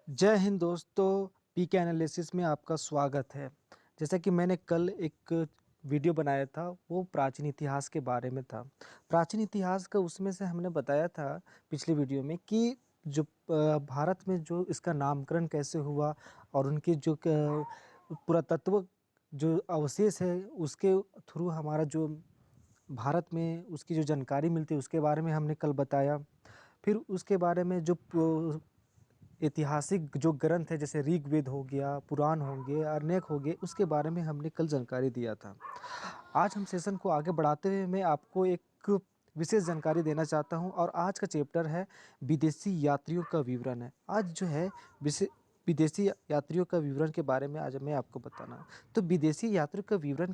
जय हिंद दोस्तों, पीके एनालिसिस में आपका स्वागत है। जैसा कि मैंने कल एक वीडियो बनाया था, वो प्राचीन इतिहास के बारे में था। प्राचीन इतिहास का उसमें से हमने बताया था पिछले वीडियो में कि जो भारत में जो इसका नामकरण कैसे हुआ और उनके जो पुरातत्व जो अवशेष है, उसके थ्रू हमारा जो भारत में उसकी जो जानकारी मिलती है, उसके बारे में हमने कल बताया। फिर उसके बारे में जो ऐतिहासिक जो ग्रंथ है, जैसे ऋग्वेद हो गया, पुराण हो गए, अरण्यक हो गए, उसके बारे में हमने कल जानकारी दिया था। आज हम सेशन को आगे बढ़ाते हुए मैं आपको एक विशेष जानकारी देना चाहता हूं और आज का चैप्टर है विदेशी यात्रियों का विवरण है। आज जो है विदेशी यात्रियों का विवरण के बारे में आज मैं आपको बताना। तो विदेशी यात्रियों का विवरण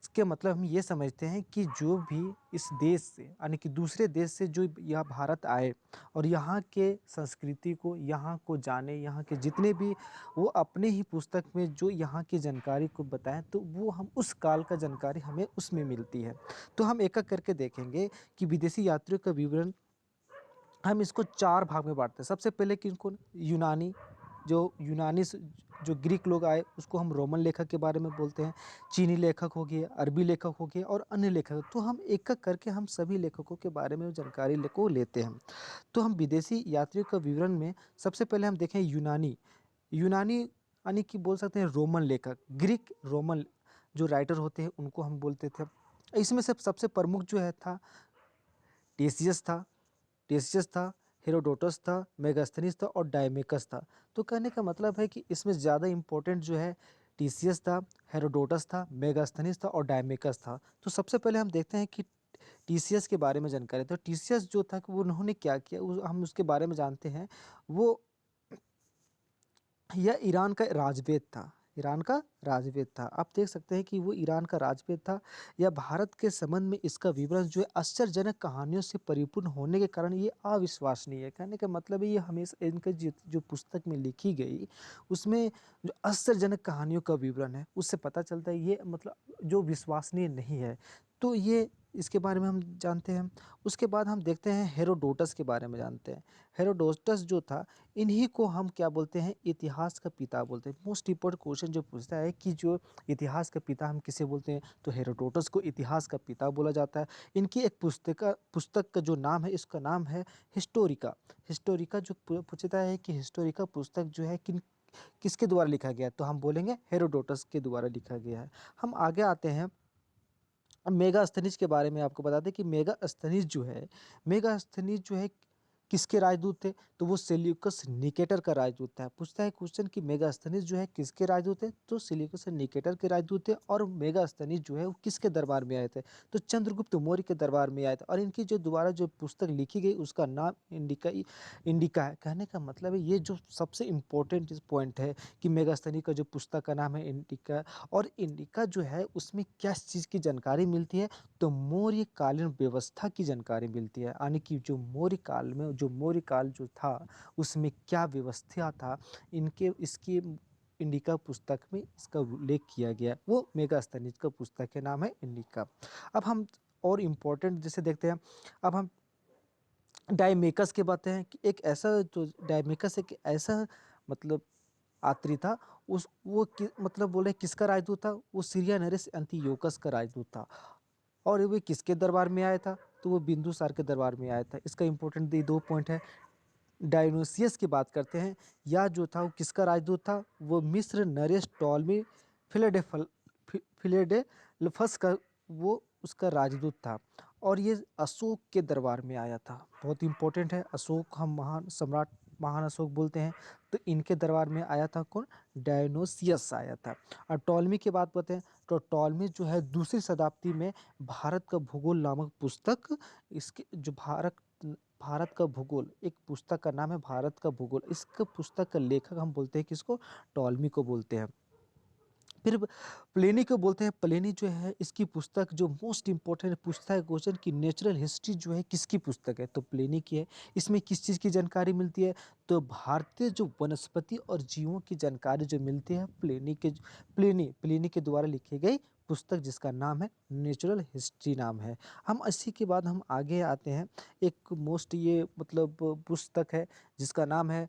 इसके मतलब हम ये समझते हैं कि जो भी इस देश से यानी कि दूसरे देश से जो यह भारत आए और यहाँ के संस्कृति को, यहाँ को जाने, यहाँ के जितने भी वो अपने ही पुस्तक में जो यहाँ की जानकारी को बताएं, तो वो हम उस काल का जानकारी हमें उसमें मिलती है। तो हम एक एक करके देखेंगे कि विदेशी यात्रियों का विवरण हम इसको चार भाग में बांटते हैं। सबसे पहले किनको, यूनानी, जो ग्रीक लोग आए उसको हम रोमन लेखक के बारे में बोलते हैं। चीनी लेखक हो गए, अरबी लेखक हो गए और अन्य लेखक। तो हम एक एक करके हम सभी लेखकों के बारे में जानकारी को लेते हैं। तो हम विदेशी यात्रियों का विवरण में सबसे पहले हम देखें यूनानी। यूनानी यानी कि बोल सकते हैं रोमन लेखक, ग्रीक रोमन जो राइटर होते हैं उनको हम बोलते थे। इसमें से सबसे प्रमुख जो है था टेसियस था टेसियस था, हेरोडोटस था, मेगास्थनीज था और डायमेकस था। तो कहने का मतलब है कि इसमें ज़्यादा इम्पोर्टेंट जो है टीसियस था, हेरोडोटस था, मेगास्थनीज था और डायमेकस था। तो सबसे पहले हम देखते हैं कि टीसियस के बारे में जानकारी। तो टीसियस जो था कि वो उन्होंने क्या किया, हम उसके बारे में जानते हैं। वो यह ईरान का राजवेद था। ईरान का राजवेद था। आप देख सकते हैं कि वो ईरान का राजवेद था। यह भारत के संबंध में इसका विवरण जो है आश्चर्यजनक कहानियों से परिपूर्ण होने के कारण ये अविश्वसनीय है। कहने का मतलब है ये हमेशा इनके जो पुस्तक में लिखी गई उसमें जो आश्चर्यजनक कहानियों का विवरण है, उससे पता चलता है ये मतलब जो विश्वसनीय नहीं है। तो ये इसके बारे में हम जानते हैं। उसके बाद हम देखते हैं हेरोडोटस के बारे में जानते हैं। हेरोडोटस जो था, इन्हीं को हम क्या बोलते हैं, इतिहास का पिता बोलते हैं। मोस्ट इंपॉर्टेंट क्वेश्चन जो पूछता है कि जो इतिहास का पिता हम किसे बोलते हैं, तो हेरोडोटस को इतिहास का पिता बोला जाता है। इनकी एक पुस्तक का जो नाम है, इसका नाम है हिस्टोरिका। हिस्टोरिका जो पूछता है कि हिस्टोरिका पुस्तक जो है किसके द्वारा लिखा गया है, तो हम बोलेंगे हेरोडोटस के द्वारा लिखा गया है। हम आगे आते हैं। अब मेगास्थनीज के बारे में आपको बता दें कि मेगास्थनीज जो है किसके राजदूत थे, तो वो सेल्यूकस निकेटर का राजदूत था। पूछता है क्वेश्चन कि मेगास्थनीज जो है किसके राजदूत थे, तो सेल्यूकस निकेटर के राजदूत थे। और मेगास्थनीज जो है वो किसके दरबार में आए थे, तो चंद्रगुप्त मौर्य के दरबार में आए थे। और इनकी जो दोबारा जो पुस्तक लिखी गई उसका नाम इंडिका है। कहने का मतलब है ये जो सबसे इम्पोर्टेंट पॉइंट है कि मेगास्थनी का जो पुस्तक का नाम है इंडिका। और इंडिका जो है उसमें क्या चीज़ की जानकारी मिलती है, तो मौर्य कालीन व्यवस्था की जानकारी मिलती है। यानी कि जो मौर्य काल में जो मौर्य काल जो था उसमें क्या व्यवस्था था, इनके इसकी इंडिका पुस्तक में इसका उल्लेख किया गया है। वो मेगास्थनीज का पुस्तक के नाम है इंडिका। अब हम और इम्पोर्टेंट जैसे देखते हैं। अब हम डायमेकस के बातें हैं कि एक ऐसा जो डायमेकस एक ऐसा मतलब आत्री था। उस वो मतलब बोले किसका राजदूत था, वो सीरिया नरेश एंटियोकस का राजदूत था। और वो किसके दरबार में आया था, तो वो बिंदुसार के दरबार में आया था। इसका इंपॉर्टेंट दो पॉइंट है। डायोनिसियस की बात करते हैं, या जो था वो किसका राजदूत था, वो मिस्र नरेश टॉलमी फिलेडेफल फिलेडेल्फस का वो उसका राजदूत था। और ये अशोक के दरबार में आया था। बहुत इंपॉर्टेंट है। अशोक हम महान सम्राट, महान अशोक बोलते हैं। तो इनके दरबार में आया था कौन, डायोनिसियस आया था। और टॉलमी की बात बताएं, तो टॉलमी जो है दूसरी शताब्दी में भारत का भूगोल नामक पुस्तक, इसके जो भारत का भूगोल, एक पुस्तक का नाम है भारत का भूगोल। इसका पुस्तक का लेखक हम बोलते हैं किसको, टॉलमी को बोलते हैं। फिर प्लेनी को बोलते हैं। प्लेनी जो है इसकी पुस्तक जो मोस्ट इंपॉर्टेंट पूछता है क्वेश्चन कि नेचुरल हिस्ट्री जो है किसकी पुस्तक है, तो प्लेनी की है। इसमें किस चीज़ की जानकारी मिलती है, तो भारतीय जो वनस्पति और जीवों की जानकारी जो मिलती है प्लेनी के द्वारा लिखी गई पुस्तक, जिसका नाम है नेचुरल हिस्ट्री नाम है। हम इसी के बाद हम आगे आते हैं। एक मोस्ट ये मतलब पुस्तक है जिसका नाम है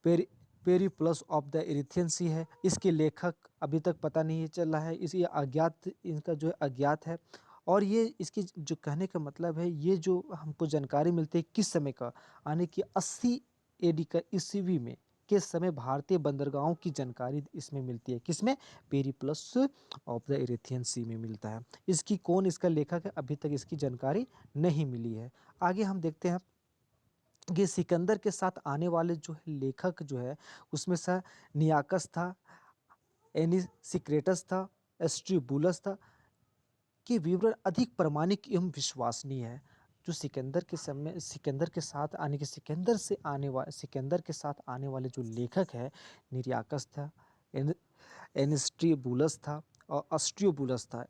पेरी पेरिप्लस ऑफ द इरिथियन सी है। इसके लेखक अभी तक पता नहीं चल रहा है, इसी अज्ञात, इनका जो है अज्ञात है। और ये इसकी जो कहने का मतलब है, ये जो हमको जानकारी मिलती है किस समय का, यानी कि 80 एडी का ईस्वी में के समय भारतीय बंदरगाहों की जानकारी इसमें मिलती है। किसमें? पेरिप्लस ऑफ द इरिथियन सी में मिलता है। इसकी कौन इसका लेखक है, अभी तक इसकी जानकारी नहीं मिली है। आगे हम देखते हैं कि सिकंदर के साथ आने वाले जो है लेखक जो है, उसमें से नियाकस था, एनिसिक्रेटस था, एस्ट्रीबुलस था, कि विवरण अधिक प्रामाणिक एवं विश्वसनीय है। जो सिकंदर के समय, सिकंदर के साथ आने के सिकंदर के साथ आने वाले जो लेखक है, निरियाकस था, एन एनिस्ट्रीबुलस था और अस्ट्रियोबुलस था।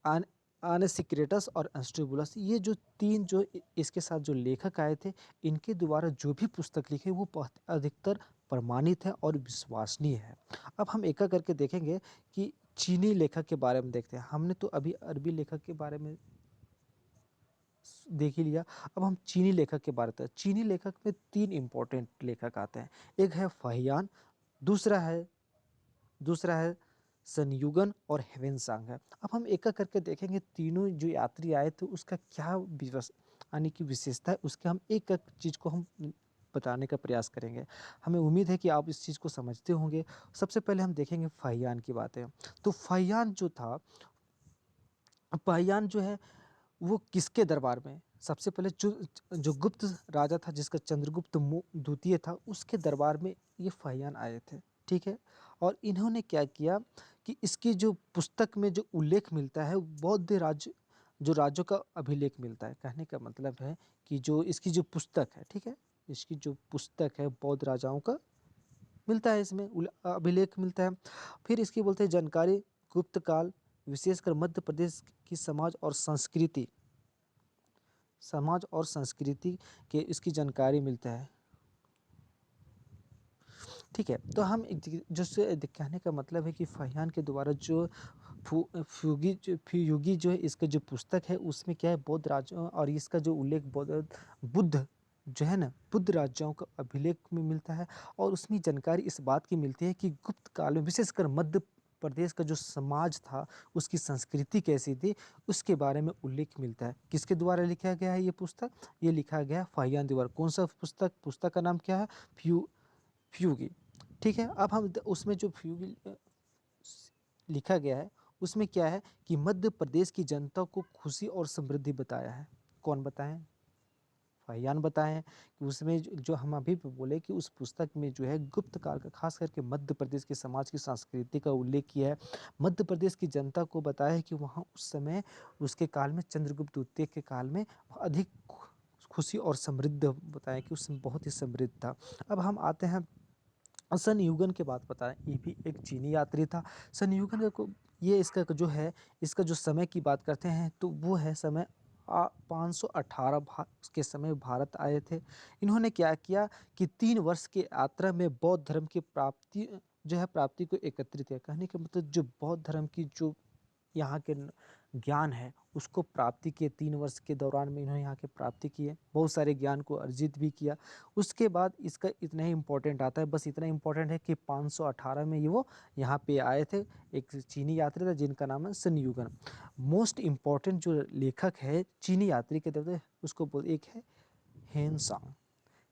आन आनेसिक्रेटस और एस्ट्रीबुलस, ये जो तीन जो इसके साथ जो लेखक आए थे, इनके द्वारा जो भी पुस्तक लिखे वो बहुत अधिकतर प्रमाणित है और विश्वसनीय है। अब हम एक एक करके देखेंगे कि चीनी लेखक के बारे में देखते हैं। हमने तो अभी अरबी लेखक के बारे में देख ही लिया। अब हम चीनी लेखक के बारे में, चीनी लेखक में तीन इंपॉर्टेंट लेखक आते हैं। एक है फाहियान, दूसरा है दूसरा है संयुगन और हेवेनसांग है। अब हम एक एक करके देखेंगे तीनों जो यात्री आए थे उसका क्या यानी कि विशेषता है, उसके हम एक एक चीज़ को हम बताने का प्रयास करेंगे। हमें उम्मीद है कि आप इस चीज़ को समझते होंगे। सबसे पहले हम देखेंगे फाहियान की बातें। तो फाहियान जो था, फाहियान जो है वो किसके दरबार में, सबसे पहले जो जो गुप्त राजा था जिसका चंद्रगुप्त द्वितीय था, उसके दरबार में ये फाहियान आए थे। ठीक है। और इन्होंने क्या किया कि इसकी जो पुस्तक में जो उल्लेख मिलता है, बौद्ध राज्य जो राज्यों का अभिलेख मिलता है। कहने का मतलब है कि जो इसकी जो पुस्तक है, ठीक है, इसकी जो पुस्तक है बौद्ध राजाओं का मिलता है, इसमें अभिलेख मिलता है। फिर इसकी बोलते हैं जानकारी गुप्त काल, विशेषकर मध्य प्रदेश की समाज और संस्कृति के इसकी जानकारी मिलता है। ठीक है। तो हम जिससे कहने का मतलब है कि फाहियान के द्वारा जो फ्यूगी जो है, इसका जो पुस्तक है उसमें क्या है, बौद्ध राज्यों और इसका जो उल्लेख बुद्ध जो है ना, बुद्ध राज्यों का अभिलेख में मिलता है। और उसमें जानकारी इस बात की मिलती है कि गुप्त काल में विशेषकर मध्य प्रदेश का जो समाज था, उसकी संस्कृति कैसी थी, उसके बारे में उल्लेख मिलता है। किसके द्वारा लिखा गया है ये पुस्तक? ये लिखा गया है फाहियान द्वारा। कौन सा पुस्तक? पुस्तक का नाम क्या है? फ्यूगी। ठीक है। अब हम उसमें जो फ्यूगी लिखा गया है उसमें क्या है कि मध्य प्रदेश की जनता को खुशी और समृद्धि बताया है। कौन बताए? फाहियान बताए हैं कि उसमें जो हम अभी भी बोले कि उस पुस्तक में जो है गुप्त काल का, खास करके मध्य प्रदेश के समाज की संस्कृति का उल्लेख किया है। मध्य प्रदेश की जनता को बताया है कि वहाँ उस समय, उसके काल में, चंद्रगुप्त द्वितीय के काल में अधिक खुशी और समृद्ध बताया कि उसमें बहुत ही समृद्ध था। अब हम आते हैं संयुगन के बात बताएं। ये भी एक चीनी यात्री था। संयुगन को, ये इसका जो है, इसका जो समय की बात करते हैं तो वो है समय 518 के समय भारत आए थे। इन्होंने क्या किया कि 3 वर्ष के यात्रा में बौद्ध धर्म की प्राप्ति को एकत्रित किया। कहने का मतलब जो बौद्ध धर्म की जो यहाँ के ज्ञान है उसको प्राप्ति किए। 3 वर्ष के दौरान में इन्होंने यहाँ के प्राप्ति किए, बहुत सारे ज्ञान को अर्जित भी किया। उसके बाद इसका इतना ही इम्पोर्टेंट आता है, बस इतना इम्पोर्टेंट है कि 518 में ये वो यहाँ पे आए थे। एक चीनी यात्री था जिनका नाम है संयुगन। मोस्ट इम्पॉर्टेंट जो लेखक है चीनी यात्री के तरफ उसको एक है हेनसांग।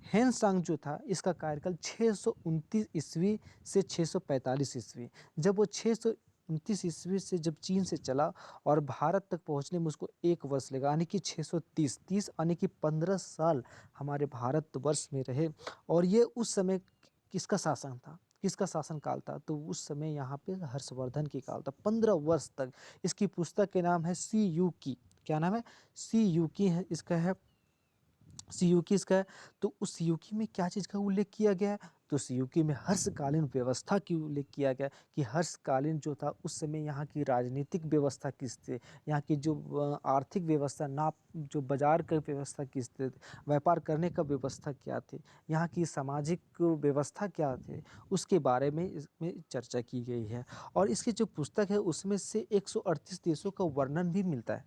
हेनसांग जो था, इसका कार्यकाल 629 ईस्वी से 645 ईस्वी। जब वो 629 ईस्वी से जब चीन से चला और भारत तक पहुंचने में उसको 1 वर्ष लगा, यानी कि 630 यानी कि 15 साल हमारे भारतवर्ष में रहे। और ये उस समय किसका शासन था, किसका शासन काल था? तो उस समय यहाँ पे हर्षवर्धन की काल था। 15 वर्ष तक। इसकी पुस्तक के नाम है सी यू की। क्या नाम है? सी यू की है इसका है। सीयूकी इसका है। तो उस सीयूकी में क्या चीज़ का उल्लेख किया गया है? तो सीयूकी में हर्षकालीन व्यवस्था की उल्लेख किया गया कि हर्षकालीन जो था उस समय यहाँ की राजनीतिक व्यवस्था किस थी, यहाँ की जो आर्थिक व्यवस्था, नाप जो बाजार का व्यवस्था किस थी, व्यापार करने का व्यवस्था क्या थी, यहाँ की सामाजिक व्यवस्था क्या थी, उसके बारे में इसमें चर्चा की गई है। और इसकी जो पुस्तक है उसमें से 138 देशों का वर्णन भी मिलता है।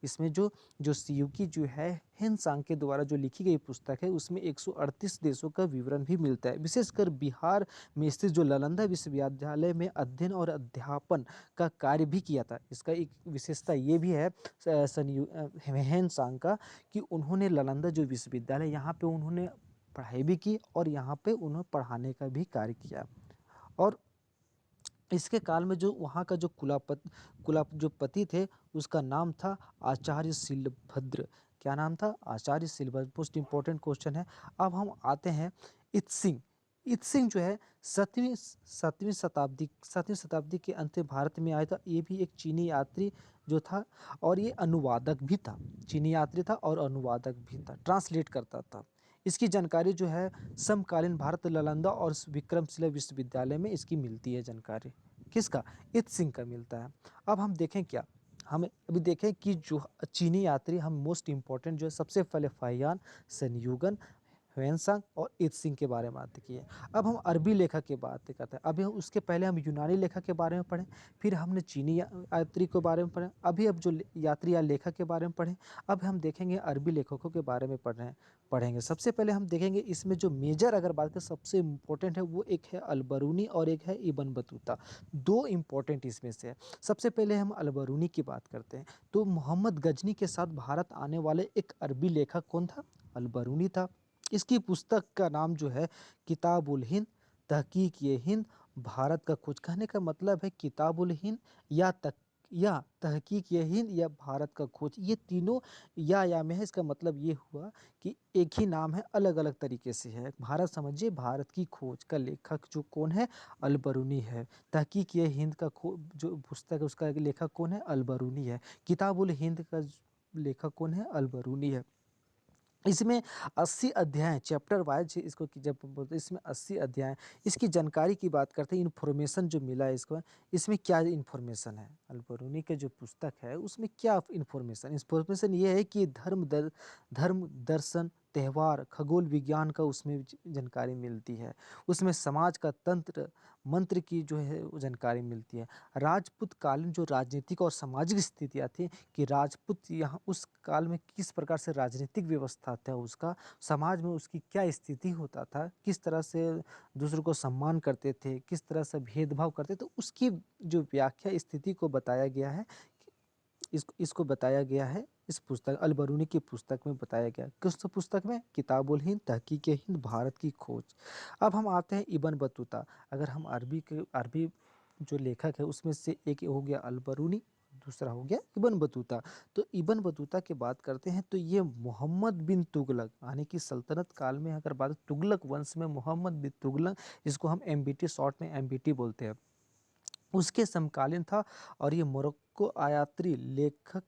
इसमें जो जो सियुकी जो है हेनसांग के द्वारा जो लिखी गई पुस्तक है उसमें 138 देशों का विवरण भी मिलता है। विशेषकर बिहार में स्थित जो नालंदा विश्वविद्यालय में अध्ययन और अध्यापन का कार्य भी किया था। इसका एक विशेषता ये भी है हेनसांग का कि उन्होंने नालंदा जो विश्वविद्यालय यहाँ पे उन्होंने पढ़ाई भी की और यहाँ पे उन्होंने पढ़ाने का भी कार्य किया। और इसके काल में जो वहाँ का जो जो पति थे उसका नाम था आचार्य शिलभद्र। क्या नाम था? आचार्य शिलभद्र। मोस्ट इंपॉर्टेंट क्वेश्चन है। अब हम आते हैं इत्सिंग। इत्सिंग जो है सातवीं शताब्दी के अंत में भारत में आया था। ये भी एक चीनी यात्री जो था और ये अनुवादक भी था। चीनी यात्री था और अनुवादक भी था, ट्रांसलेट करता था। इसकी जानकारी जो है समकालीन भारत नालंदा और विक्रमशिला विश्वविद्यालय में इसकी मिलती है जानकारी। किसका? इत्सिंग का मिलता है। अब हम देखें क्या, हम अभी देखें कि जो चीनी यात्री हम मोस्ट इंपॉर्टेंट जो है सबसे पहले फाहियान, सेनयुगन, ह्वेनसांग और इत्सिंग के बारे में बात की है। अब हम अरबी लेखक की बात करते हैं। अभी उसके पहले हम यूनानी लेखक के बारे में पढ़ें, फिर हमने चीनी यात्री के बारे में पढ़े, अभी अब जो यात्री या लेखक के बारे में पढ़ें। अब हम देखेंगे अरबी लेखकों के बारे में पढ़ेंगे। सबसे पहले हम देखेंगे इसमें जो मेजर अगर बात करें सबसे इम्पोर्टेंट है वो एक है अलबरूनी और एक है इब्न बतूता। दो इम्पोर्टेंट इसमें से है। सबसे पहले हम अलबरूनी की बात करते हैं तो मोहम्मद गजनी के साथ भारत आने वाले एक अरबी लेखक कौन था? अलबरूनी था। इसकी पुस्तक का नाम जो है किताबुल हिंद, तहकीक-ए-हिंद, भारत का खोज। कहने का मतलब है किताबुल हिंद या तहकीक-ए-हिंद या भारत का खोज। ये तीनों या में है। इसका मतलब ये हुआ कि एक ही नाम है, अलग-अलग तरीके से है। भारत समझिए, भारत की खोज का लेखक जो कौन है? अलबरूनी है। तहकीक-ए-हिंद का जो पुस्तक है उसका लेखक कौन है? अलबरूनी है। किताबुल हिंद का लेखक कौन है? अलबरूनी है। इसमें 80 अध्याय चैप्टर वाइज इसको जब बोलते हैं इसमें 80 अध्याय। इसकी जानकारी की बात करते हैं, इन्फॉर्मेशन जो मिला है इसको, इसमें क्या इन्फॉर्मेशन है? अलबरूनी के जो पुस्तक है उसमें क्या इन्फॉर्मेशन ये है कि धर्म दर्शन त्यौहार खगोल विज्ञान का उसमें जानकारी मिलती है। उसमें समाज का तंत्र मंत्र की जो है वो जानकारी मिलती है। राजपूत कालीन जो राजनीतिक और सामाजिक स्थितियाँ थी कि राजपूत यहाँ उस काल में किस प्रकार से राजनीतिक व्यवस्था था, उसका समाज में उसकी क्या स्थिति होता था, किस तरह से दूसरों को सम्मान करते थे, किस तरह से भेदभाव करते थे, उसकी जो व्याख्या स्थिति को बताया गया है। इसको बताया गया है इस पुस्तक अलबरूनी की पुस्तक में बताया गया। किस पुस्तक में? किताबुल हिंद, तहकीक-ए-हिंद, भारत की खोज। अब हम आते हैं इब्न बतूता। अगर हम अरबी जो लेखक है उसमें से एक हो गया अलबरूनी, दूसरा हो गया इब्न बतूता। तो इब्न बतूता की बात करते हैं तो ये मोहम्मद बिन तुगलक यानी कि सल्तनत काल में अगर बात तुगलक वंश में मोहम्मद बिन तुगलक, जिसको हम एमबीटी शॉर्ट में एमबीटी बोलते हैं, उसके समकालीन था। और ये मोरक्को यात्री लेखक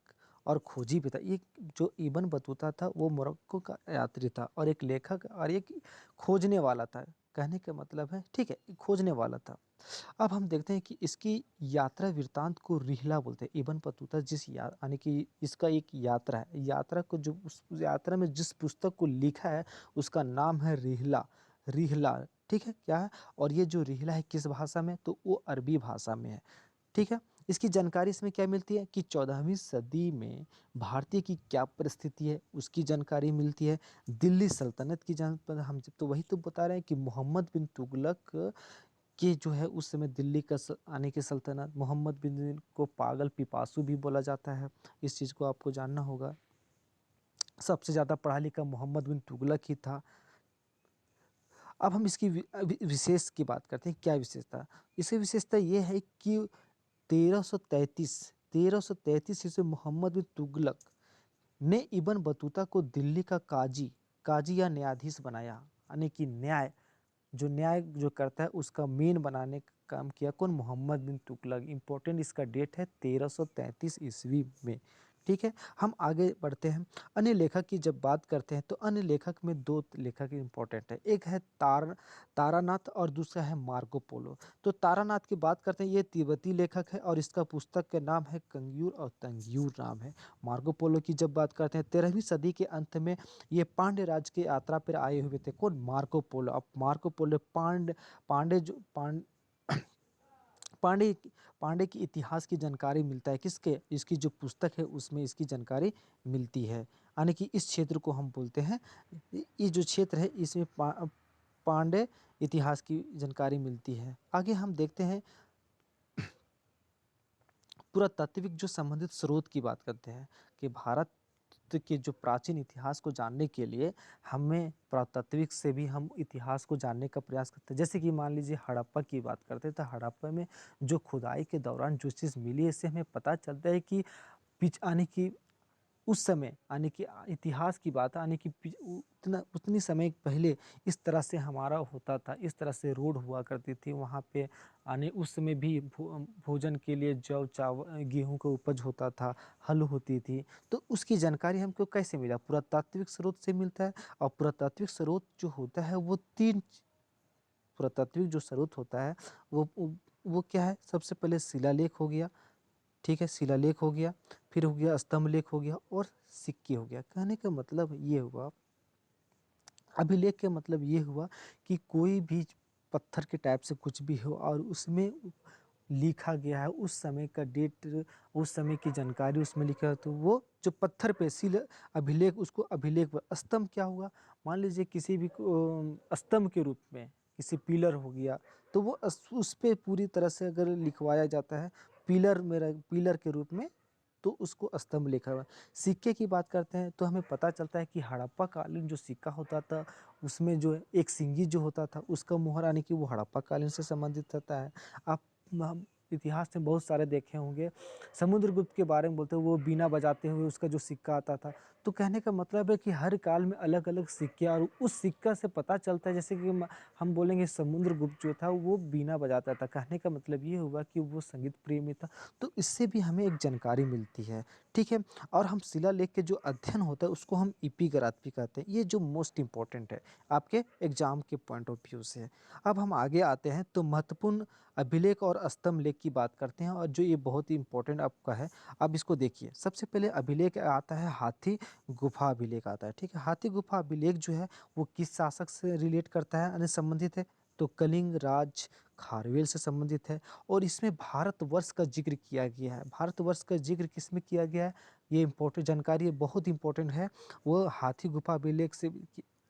और खोजी भी था। ये जो इब्न बतूता था वो मोरक्को का यात्री था और एक लेखक और एक खोजने वाला था। कहने का मतलब है, ठीक है, खोजने वाला था। अब हम देखते हैं कि इसकी यात्रा वृत्तांत को रिहला बोलते हैं। इब्न बतूता यानी कि इसका एक यात्रा है। यात्रा को जो उस यात्रा में जिस पुस्तक को लिखा है उसका नाम है रिहला। रिहला, ठीक है, क्या है? और ये जो रिहला है किस भाषा में? तो वो अरबी भाषा में है। ठीक है। इसकी जानकारी इसमें क्या मिलती है कि 14वीं सदी में भारतीय की क्या परिस्थिति है उसकी जानकारी मिलती है। दिल्ली सल्तनत की जान पर हम जब तो वही तो बता रहे हैं कि मोहम्मद बिन तुगलक के जो है उस समय दिल्ली का आने की सल्तनत। मोहम्मद बिन को पागल पिपासु भी बोला जाता है। इस चीज़ को आपको जानना होगा। सबसे ज़्यादा पढ़ा लिखा मोहम्मद बिन तुगलक ही था। अब हम इसकी विशेष की बात करते हैं। क्या विशेषता? इसकी विशेषता ये है कि 1333 ईस्वी मोहम्मद बिन तुगलक ने इब्न बतूता को दिल्ली का काजी या न्यायाधीश बनाया। यानी कि न्याय जो करता है उसका मेन बनाने का काम किया। कौन? मोहम्मद बिन तुगलक। इंपॉर्टेंट इसका डेट है 1333 ईस्वी में। ठीक है। हम आगे बढ़ते हैं। अन्य लेखक की जब बात करते हैं तो अन्य लेखक में दो लेखक इंपॉर्टेंट है। एक है तारानाथ और दूसरा है मार्को पोलो। तो तारानाथ की बात करते हैं, ये तिब्बती लेखक है और इसका पुस्तक का नाम है कंग्यूर और तंग्यूर नाम है। मार्को पोलो की जब बात करते हैं 13वीं सदी के अंत में ये पांड्य राज की यात्रा पर आए हुए थे। कौन? Marco Polo. अब मार्को पोलो पांड्य पांडे पांडे के इतिहास की जानकारी मिलता है किसके, इसकी जो पुस्तक है उसमें इसकी जानकारी मिलती है। यानी कि इस क्षेत्र को हम बोलते हैं, ये जो क्षेत्र है इसमें पांडे इतिहास की जानकारी मिलती है। आगे हम देखते हैं पुरातात्विक जो संबंधित स्रोत की बात करते हैं कि भारत के जो प्राचीन इतिहास को जानने के लिए हमें पुरातात्विक से भी हम इतिहास को जानने का प्रयास करते हैं। जैसे कि मान लीजिए हड़प्पा की बात करते हैं, तो हड़प्पा में जो खुदाई के दौरान जो चीज़ मिली है, इससे हमें पता चलता है कि पिच आने की उस समय यानी कि इतिहास की बात है, यानी कि उतना उतनी समय पहले इस तरह से हमारा होता था, इस तरह से रोड हुआ करती थी वहाँ पे। यानी उस समय भी भोजन के लिए जौ चावल गेहूं का उपज होता था, हल होती थी। तो उसकी जानकारी हमको कैसे मिला? पुरातात्विक स्रोत से मिलता है। और पुरातात्विक स्रोत जो होता है वो तीन, पुरातात्विक जो स्रोत होता है वो क्या है? सबसे पहले शिलालेख हो गया, ठीक है, शिलालेख हो गया, फिर हो गया स्तंभ लेख हो गया, और सिक्के हो गया। कहने का मतलब ये हुआ, अभिलेख का मतलब ये हुआ कि कोई भी पत्थर के टाइप से कुछ भी हो और उसमें लिखा गया है उस समय का डेट, उस समय की जानकारी उसमें लिखा है, तो वो जो पत्थर पे शिल अभिलेख, उसको अभिलेख। स्तंभ क्या हुआ? मान लीजिए किसी भी स्तंभ के रूप में किसी पिलर हो गया, तो वो उस पे पूरी तरह से अगर लिखवाया जाता है पिलर मेरा पिलर के रूप में, तो उसको स्तंभ लिखा हुआ है। सिक्के की बात करते हैं तो हमें पता चलता है कि हड़प्पा कालीन जो सिक्का होता था उसमें जो एक सिंगी जो होता था उसका मुहर, यानी कि वो हड़प्पा कालीन से संबंधित होता है। आप हम इतिहास में बहुत सारे देखे होंगे, समुद्रगुप्त के बारे में बोलते हैं, वो बीना बजाते हुए उसका जो सिक्का आता था। तो कहने का मतलब है कि हर काल में अलग अलग सिक्के, और उस सिक्का से पता चलता है, जैसे कि हम बोलेंगे समुद्रगुप्त जो था वो बीना बजाता था, कहने का मतलब ये हुआ कि वो संगीत प्रेमी था। तो इससे भी हमें एक जानकारी मिलती है, ठीक है। और हम शिलालेख के जो अध्ययन होता है उसको हम इपिग्राफी कहते हैं। ये जो मोस्ट इंपॉर्टेंट है आपके एग्जाम के पॉइंट ऑफ व्यू से। अब हम आगे आते हैं तो महत्वपूर्ण अभिलेख और स्तंभ लेख की बात करते हैं, और जो ये बहुत ही इंपॉर्टेंट आपका है। अब इसको देखिए, सबसे पहले अभिलेख आता है हाथी गुफा अभिलेख आता है, ठीक है। हाथी गुफा अभिलेख जो है वो किस शासक से रिलेट करता है, यानी संबंधित है? तो कलिंग राज खारवेल से संबंधित है। और इसमें भारतवर्ष का जिक्र किया गया है। भारतवर्ष का जिक्र किस में किया गया है? ये इंपॉर्टेंट जानकारी है, बहुत इंपॉर्टेंट है। वो हाथी गुफा अभिलेख से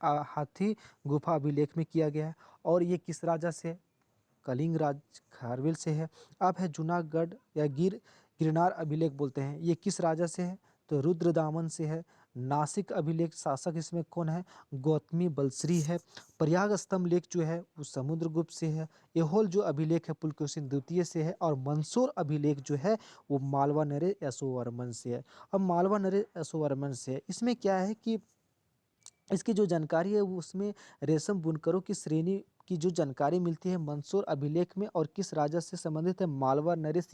हाथी गुफा अभिलेख में किया गया है। और ये किस राजा से? कलिंग राज खारवेल से है। अब है जूनागढ़ या गिरनार अभिलेख बोलते हैं, ये किस राजा से है? तो रुद्रदामन से है। नासिक अभिलेख शासक इसमें कौन है? गौतमी बलश्री है। प्रयाग स्तंभ लेख जो है वो समुद्रगुप्त से है। एहोल जो अभिलेख है पुलकेशिन द्वितीय से है। और मंदसौर अभिलेख जो है वो मालवा नरेश यशोवर्मन से है। अब मालवा नरेश यशोवर्मन से है, इसमें क्या है कि इसकी जो जानकारी है वो उसमें रेशम बुनकरों की श्रेणी की जो जानकारी मिलती है मंदसौर अभिलेख में, और किस राजा से संबंधित है? मालवा नरेश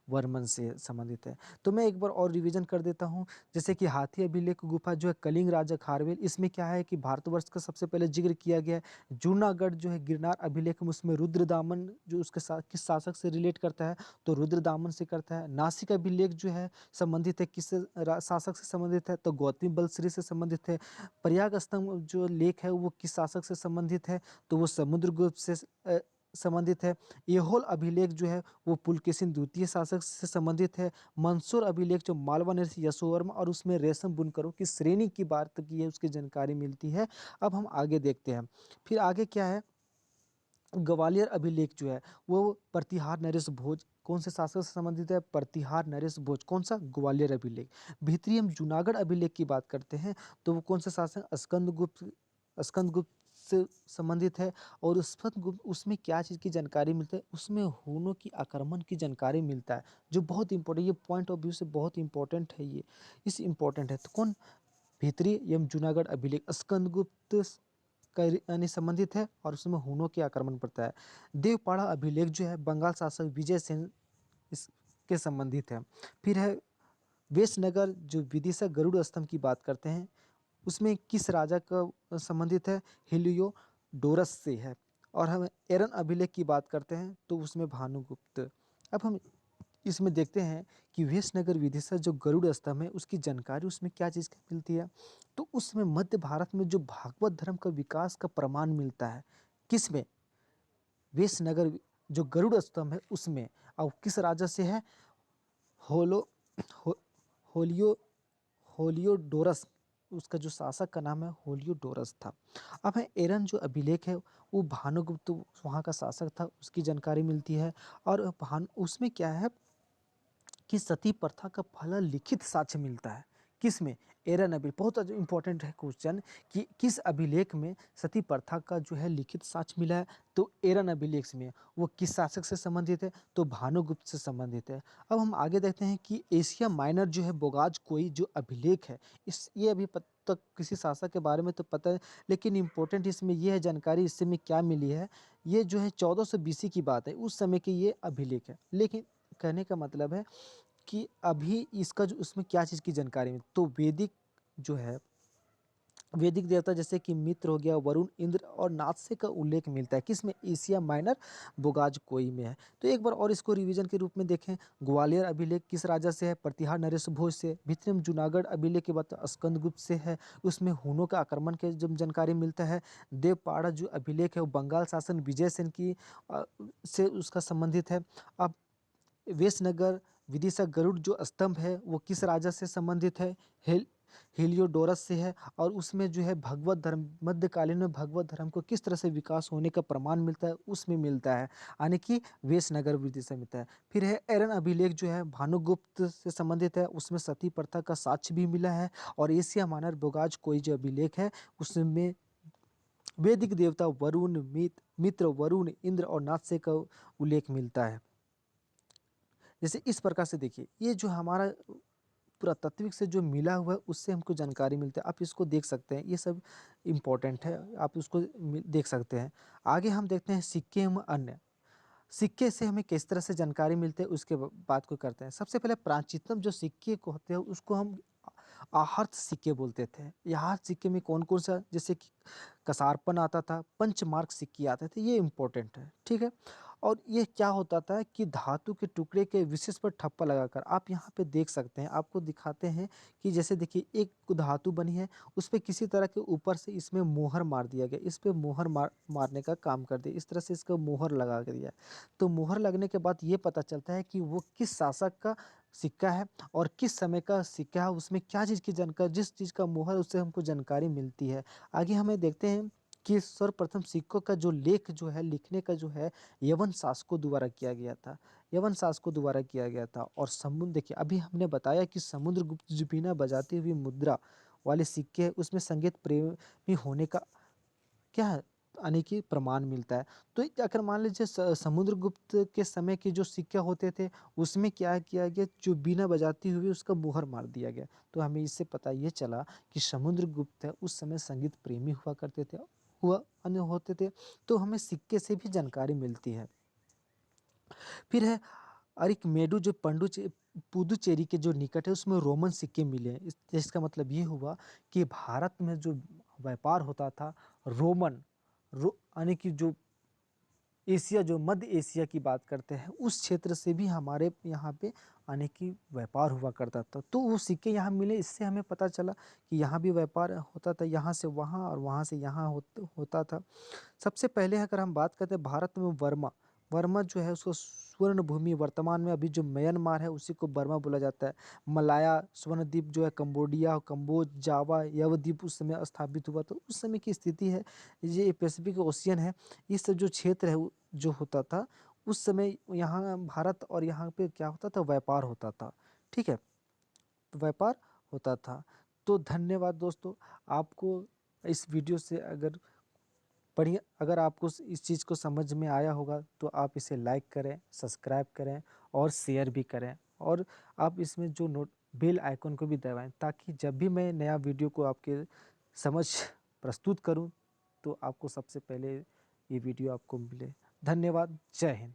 वर्मन से संबंधित है। तो मैं एक बार और रिवीजन कर देता हूँ। जैसे कि हाथी अभिलेख गुफा जो है कलिंग राजा खारवेल, इसमें क्या है कि भारतवर्ष का सबसे पहले जिक्र किया गया है। जूनागढ़ जो है गिरनार अभिलेख में, उसमें रुद्रदामन जो उसके साथ किस शासक से रिलेट करता है? तो रुद्रदामन से करता है। नासिक अभिलेख जो है संबंधित है किस शासक से संबंधित है? तो गौतमी बलश्री से संबंधित है। प्रयाग स्तंभ जो लेख है वो किस शासक से संबंधित है? तो वो समुद्रगुप्त से संबंधित है। एहोल अभिलेख जो है वो पुलकेशिन द्वितीय शासक से संबंधित है। मंदसौर अभिलेख जो मालवा नरेश यशोवर्मन, और उसमें रेशम बुनकरों की श्रेणी की बात की है, उसकी जानकारी मिलती है। अब हम आगे देखते हैं, फिर आगे क्या है? ग्वालियर अभिलेख जो है वो प्रतिहार नरेश भोज कौन से शासक से संबंधित है? प्रतिहार नरेश भोज, कौन सा? ग्वालियर अभिलेख। भीतरी हम जूनागढ़ अभिलेख की बात करते हैं तो वो कौन सा शासक? स्कंदगुप्त से संबंधित है। और स्कंदगुप्त उसमें क्या चीज़ की जानकारी मिलती है? उसमें हूनों की आक्रमण की जानकारी मिलता है, जो बहुत इंपॉर्टेंट, ये पॉइंट ऑफ व्यू से बहुत इंपॉर्टेंट है। ये इस इंपॉर्टेंट है तो कौन? भीतरी एवं जूनागढ़ अभिलेख स्कंदगुप्त का यानी संबंधित है, और उसमें हूनों के आक्रमण पड़ता है। देवपाड़ा अभिलेख जो है बंगाल शासक विजय सेन इसके संबंधित है। फिर है वेशनगर जो विदिशा गरुड़ स्तंभ की बात करते हैं, उसमें किस राजा का संबंधित है? हेलियोडोरस से है। और हम एरन अभिलेख की बात करते हैं तो उसमें भानुगुप्त। अब हम इसमें देखते हैं कि वेशनगर विदिशा जो गरुड़ स्तंभ है उसकी जानकारी उसमें क्या चीज़ की मिलती है? तो उसमें मध्य भारत में जो भागवत धर्म का विकास का प्रमाण मिलता है, किसमें? वेशनगर जो गरुड़ स्तंभ है उसमें, और किस राजा से है, होलो हो, होलियो होलियोडोरस, उसका जो शासक का नाम है होलियोडोरस था। अब है एरन जो अभिलेख है वो भानुगुप्त वहाँ का शासक था, उसकी जानकारी मिलती है। और भानु उसमें क्या है कि सती प्रथा का पहला लिखित साक्ष्य मिलता है। किसमें? एरन अभिलेख। बहुत इंपॉर्टेंट है क्वेश्चन कि किस अभिलेख में सती प्रथा का जो है लिखित साक्ष्य मिला है, तो एरन अभिलेख में। वो किस शासक से संबंधित है? तो भानुगुप्त से संबंधित है। अब हम आगे देखते हैं कि एशिया माइनर जो है बोगाज कोई जो अभिलेख है, इस ये अभी तक किसी शासक के बारे में तो पता है, लेकिन इम्पोर्टेंट इसमें ये है जानकारी इससे में क्या मिली है, ये जो है 1400 BC की बात है, उस समय के ये अभिलेख है। लेकिन कहने का मतलब है कि अभी इसका जो उसमें क्या चीज़ की जानकारी में, तो वैदिक जो है, वैदिक देवता जैसे कि मित्र हो गया, वरुण, इंद्र और नादसे का उल्लेख मिलता है। किसमें? एशिया माइनर बोगाज कोई में है। तो एक बार और इसको रिवीजन के रूप में देखें। ग्वालियर अभिलेख किस राजा से है? प्रतिहार नरेश भोज से। भित्रम जूनागढ़ अभिलेख की बात स्कंदगुप्त से है, उसमें हुनों का आक्रमण के जब जानकारी मिलता है। देवपाड़ा जो अभिलेख है वो बंगाल शासन विजय सेन की से उसका संबंधित है। अब वेशनगर विदिशा गरुड़ जो स्तंभ है वो किस राजा से संबंधित है? हेलियोडोरस से है। और उसमें जो है भगवत धर्म, मध्यकालीन में भगवत धर्म को किस तरह से विकास होने का प्रमाण मिलता है, उसमें मिलता है, यानी कि वेशनगर विदिशा मिलता है। फिर है एरन अभिलेख जो है भानुगुप्त से संबंधित है, उसमें सती प्रथा का साक्ष्य भी मिला है। और एशिया माइनर बोगाज कोई जो अभिलेख है उसमें वैदिक देवता वरुण, मित्र, वरुण, इंद्र और नादसे का उल्लेख मिलता है। जैसे इस प्रकार से देखिए, ये जो हमारा पुरातात्विक से जो मिला हुआ है उससे हमको जानकारी मिलती है। आप इसको देख सकते हैं, ये सब इम्पोर्टेंट है, आप उसको देख सकते हैं। आगे हम देखते हैं सिक्के एवं अन्य। सिक्के से हमें किस तरह से जानकारी मिलती है उसके बात को करते हैं। सबसे पहले प्राचीनतम जो सिक्के को होते हैं उसको हम आहर्त सिक्के बोलते थे। यहाँ सिक्के में कौन कौन सा, जैसे कि कसारपन आता था, पंचमार्क सिक्के आते थे, ये इंपॉर्टेंट है, ठीक है। और ये क्या होता था कि धातु के टुकड़े के विशेष पर ठप्पा लगाकर, आप यहाँ पे देख सकते हैं, आपको दिखाते हैं कि जैसे देखिए एक धातु बनी है, उस पर किसी तरह के ऊपर से इसमें मोहर मार दिया गया, इस पे मोहर मारने का काम कर दिया, इस तरह से इसका मोहर लगा दिया। तो मोहर लगने के बाद ये पता चलता है कि वो किस शासक का सिक्का है और किस समय का सिक्का है, उसमें क्या चीज़ की जानकारी, जिस चीज़ का मोहर उससे हमको जानकारी मिलती है। आगे हमें देखते हैं कि सर्वप्रथम सिक्कों का जो लेख जो है, लिखने का जो है, यवन शासकों द्वारा किया गया था, यवन शासकों द्वारा किया गया था। और समुद्र, देखिए अभी हमने बताया कि समुद्रगुप्त जो बीना बजाती हुई मुद्रा वाले सिक्के हैं उसमें संगीत प्रेमी होने का क्या है, यानी कि प्रमाण मिलता है। तो अगर मान लीजिए समुद्रगुप्त के समय के जो सिक्के होते थे उसमें क्या किया गया, जो बीना बजाती हुई उसका मुहर मार दिया गया। तो हमें इससे पता ये चला कि समुद्रगुप्त है उस समय संगीत प्रेमी हुआ करते थे, हुआ अन्य होते थे। तो हमें सिक्के से भी जानकारी मिलती है। फिर है अरिकमेडु जो पुदुचेरी के जो निकट है उसमें रोमन सिक्के मिले हैं। इसका मतलब ये हुआ कि भारत में जो व्यापार होता था रोमन, यानी कि जो एशिया, जो मध्य एशिया की बात करते हैं उस क्षेत्र से भी हमारे यहाँ पे आने की व्यापार हुआ करता था। तो वो सिक्के यहाँ मिले, इससे हमें पता चला कि यहाँ भी व्यापार होता था, यहाँ से वहाँ और वहाँ से यहाँ होता था। सबसे पहले अगर हम बात करते हैं भारत में वर्मा, वर्मा जो है उसको स्वर्ण भूमि, वर्तमान में अभी जो म्यांमार है उसी को बर्मा बोला जाता है। मलाया स्वर्णद्वीप जो है कंबोडिया, कंबोज, जावा, यवद्वीप उस समय स्थापित हुआ। तो उस समय की स्थिति है, ये पैसिफिक ओशियन है, ये सब जो क्षेत्र है जो होता था उस समय यहाँ भारत और यहाँ पे क्या होता था, व्यापार होता था, ठीक है, व्यापार होता था। तो धन्यवाद दोस्तों। आपको इस वीडियो से अगर बढ़िया, अगर आपको इस चीज़ को समझ में आया होगा तो आप इसे लाइक करें, सब्सक्राइब करें और शेयर भी करें। और आप इसमें जो नोट बेल आइकन को भी दबाएं ताकि जब भी मैं नया वीडियो को आपके समझ प्रस्तुत करूं तो आपको सबसे पहले ये वीडियो आपको मिले। धन्यवाद। जय हिंद।